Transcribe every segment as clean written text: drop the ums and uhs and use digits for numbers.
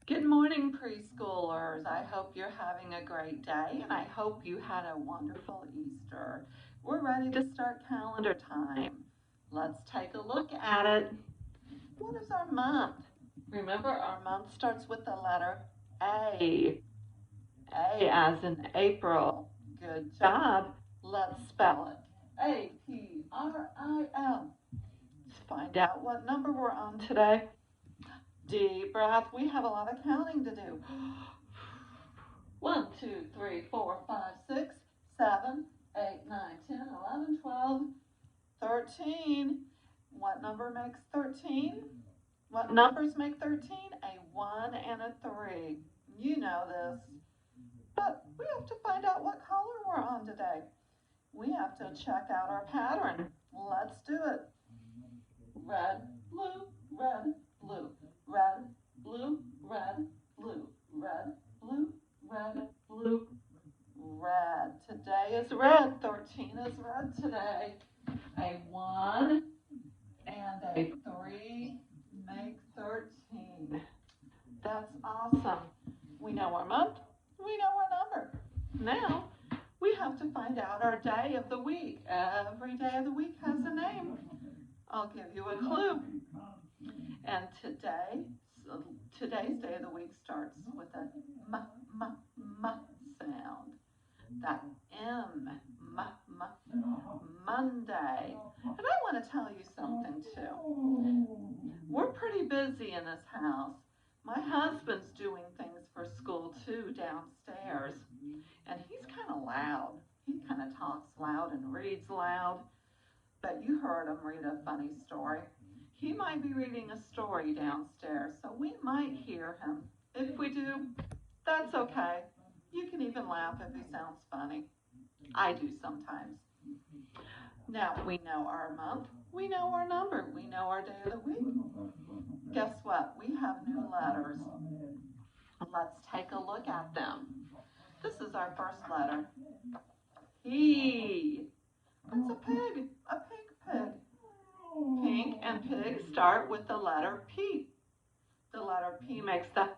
Good morning, preschoolers. I hope you're having a great day and I hope you had a wonderful Easter. We're ready to start calendar time. Let's take a look at it. What is our month? Remember, our month starts with the letter A. A as in April. Good job. Let's spell it. April. Let's find out what number we're on today. Deep breath. We have a lot of counting to do. 1, 2, 3, 4, 5, 6, 7, 8, 9, 10, 11, 12, 13. What number makes 13? What numbers make 13? A 1 and a 3. You know this. But we have to find out what color we're on today. We have to check out our pattern. Let's do it. Red, blue, red, blue, red, blue, red, blue, red, blue, red, blue, red. Today is red. 13 is red today. A 1 and a 3 make 13. That's awesome. We know our month. We know our number. Now we have to find out our day of the week. Every day of the week has a name. I'll give you a clue. And today's day of the week starts with a m sound. That M, Monday. And I want to tell you something too. We're pretty busy in this house. My husband's doing things for school too downstairs, and he's kind of loud. He kind of talks loud and reads loud. But you heard him read a funny story. He might be reading a story downstairs, so we might hear him. If we do, that's okay. You can even laugh if he sounds funny. I do sometimes. Now, we know our month, we know our number, we know our day of the week. Guess what? We have new letters. Let's take a look at them. This is our first letter. P. It's a pig, a pig. Pink and pig start with the letter P. The letter P makes the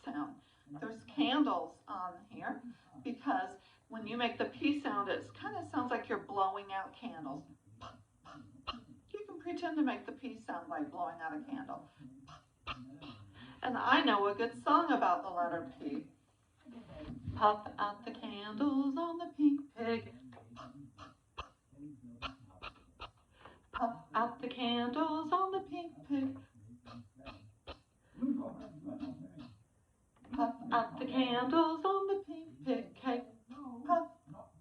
sound. There's candles on here because when you make the P sound, it kind of sounds like you're blowing out candles. You can pretend to make the P sound by blowing out a candle. And I know a good song about the letter P. Puff out the candles on the pink pig. Puff out the candles on the pink pig. Puff out the candles on the pink pig cake. Puff,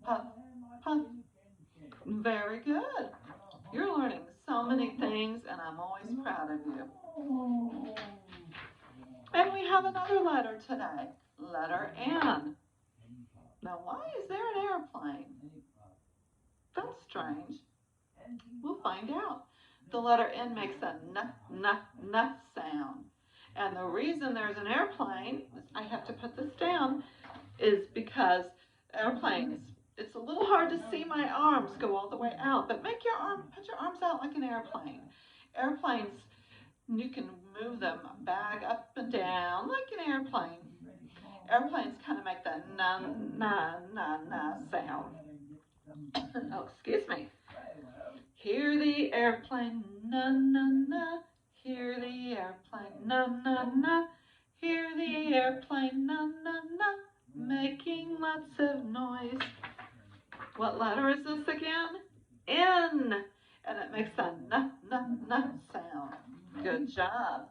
puff, puff. Very good. You're learning so many things, and I'm always proud of you. And we have another letter today, letter N. Now, why is there an airplane? That's strange. We'll find out. The letter N makes a n sound. And the reason there's an airplane, I have to put this down, is because airplanes, it's a little hard to see my arms go all the way out, but put your arms out like an airplane. Airplanes, you can move them back up and down like an airplane. Airplanes kind of make the na sound. Oh, excuse me. Hear the airplane, na na na. Hear the airplane, na na na. Hear the airplane, na na na. Making lots of noise. What letter is this again? N. And it makes a na sound. Good job.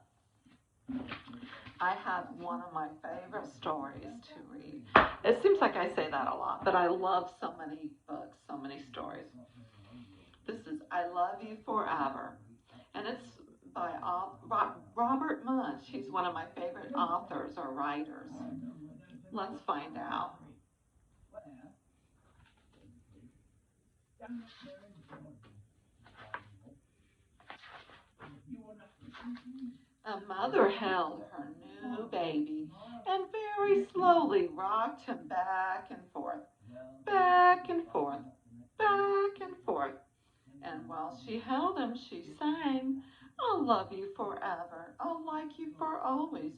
I have one of my favorite stories to read. It seems like I say that a lot, but I love so many books, so many stories. This is I Love You Forever, and it's by Robert Munsch. He's one of my favorite authors or writers. Let's find out. A mother held her new baby and very slowly rocked him back and forth, back and forth, back and forth. And while she held him, she sang, I'll love you forever. I'll like you for always.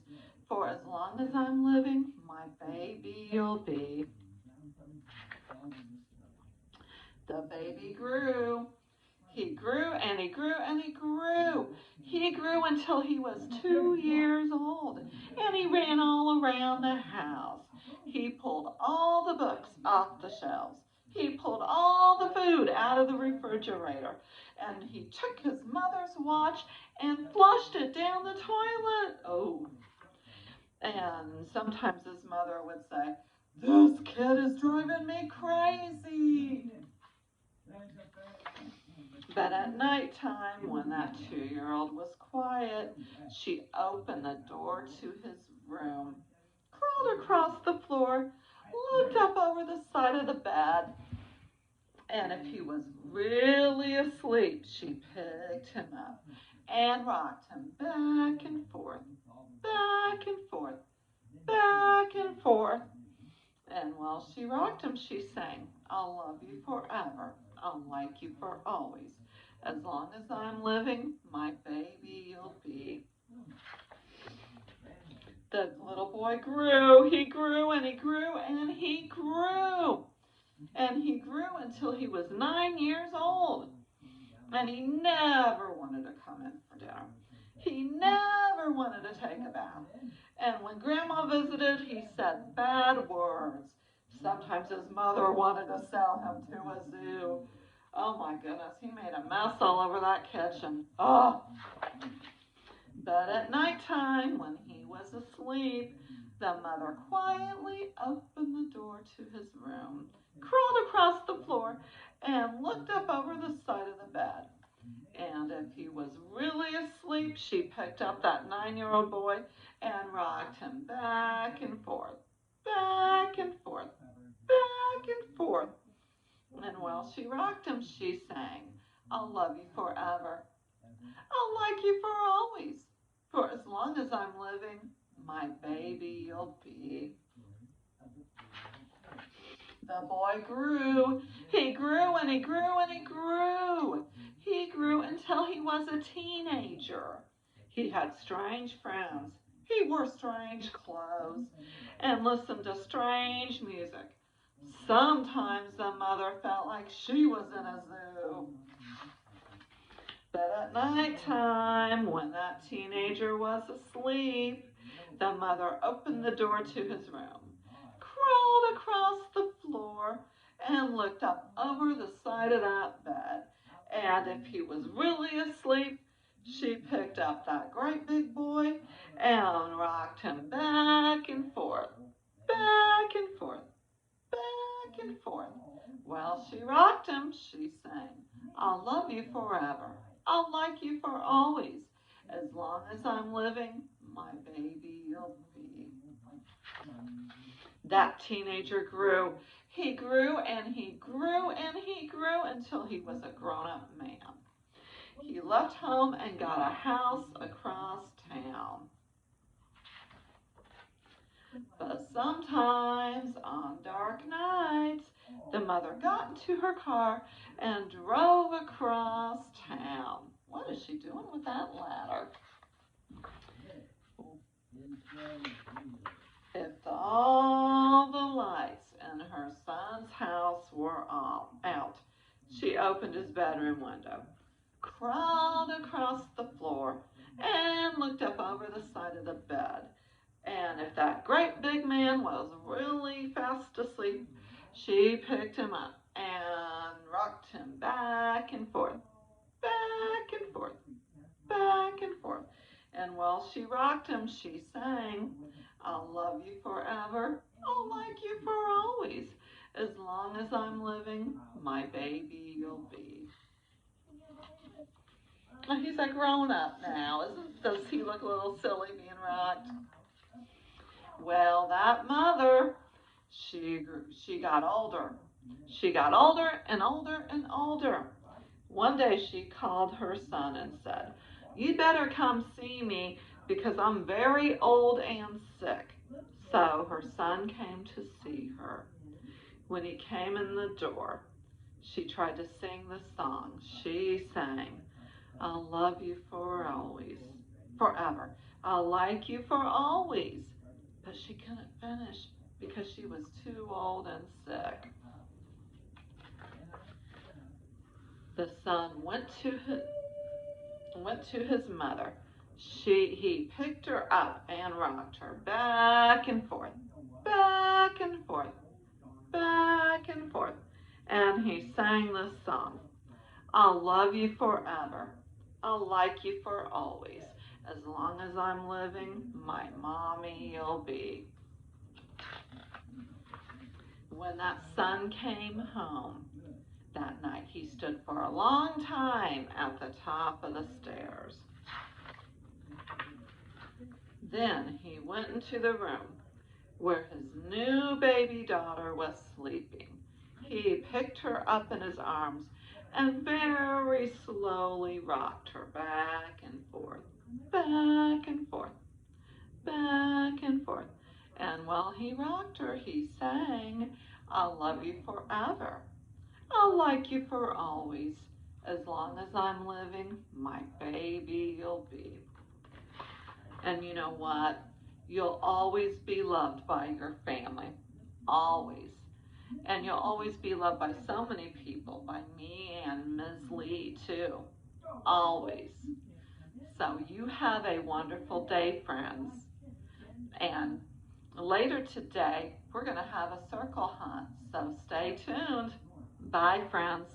For as long as I'm living, my baby you'll be. The baby grew. He grew and he grew and he grew. He grew until he was 2 years old, and he ran all around the house. He pulled all the books off the shelves. He pulled all the food out of the refrigerator, and he took his mother's watch and flushed it down the toilet. Oh, and sometimes his mother would say, "This kid is driving me crazy." But at nighttime, when that 2-year-old was quiet, she opened the door to his room, crawled across the floor, looked up over the side of the bed, and if he was really asleep, she picked him up and rocked him back and forth, back and forth, back and forth. And while she rocked him, she sang, "I'll love you forever. I'll like you for always. As long as I'm living, my baby you'll be." The little boy grew. He grew and he grew and he grew. And he grew until he was 9 years old. And he never wanted to come in for dinner. He never wanted to take a bath. And when Grandma visited, he said bad words. Sometimes his mother wanted to sell him to a zoo. Oh my goodness, he made a mess all over that kitchen. Oh. But at nighttime, when he was asleep, the mother quietly opened the door to his room, crawled across the floor, and looked up over the side of the bed. And if he was really asleep, she picked up that 9-year-old boy and rocked him back and forth, back and forth, back and forth. And while she rocked him, she sang, "I'll love you forever. I'll like you for always. For as long as I'm living, my baby you'll be." The boy grew. He grew and he grew and he grew. He grew until he was a teenager. He had strange friends. He wore strange clothes and listened to strange music. Sometimes the mother felt like she was in a zoo. But at nighttime, when that teenager was asleep, the mother opened the door to his room, crawled across the floor, and looked up over the side of that bed. And if he was really asleep, she picked up that great big boy and rocked him back and forth, back and forth, back and forth. While she rocked him, she sang, "I'll love you forever. I'll like you for always. As long as I'm living, my baby you'll be." That teenager grew. He grew and he grew and he grew until he was a grown-up man. He left home and got a house across town. But sometimes on dark nights, the mother got into her car and drove across town. What is she doing with that ladder? If all the lights in her son's house were out, she opened his bedroom window, crawled across the floor, and looked up over the side of the bed. And if that great big man was really fast asleep, she picked him up and rocked him back and forth, back and forth, back and forth. And while she rocked him, she sang, "I'll love you forever. I'll like you for always. As long as I'm living, my baby you'll be." He's a grown-up now. Does he look a little silly being rocked? Well, that mother, she got older. She got older and older and older. One day she called her son and said, "You better come see me because I'm very old and sick." So her son came to see her. When he came in the door, she tried to sing the song. She sang, I'll love you for always, forever. I'll like you for always. But she couldn't finish because she was too old and sick. The son went to his mother. He picked her up and rocked her back and forth, back and forth, back and forth. And he sang this song. I'll love you forever. I'll like you for always. As long as I'm living, my mommy you'll be. When that son came home that night, he stood for a long time at the top of the stairs. Then he went into the room where his new baby daughter was sleeping. He picked her up in his arms and very slowly rocked her back and forth, back and forth, back and forth. And while he rocked her, he sang, I'll love you forever. I'll like you for always. As long as I'm living, my baby you'll be. And you know what? You'll always be loved by your family. Always. And you'll always be loved by so many people, by me and Ms. Lee too. Always. So you have a wonderful day, friends. And later today, we're going to have a circle hunt. So stay tuned. Bye, friends.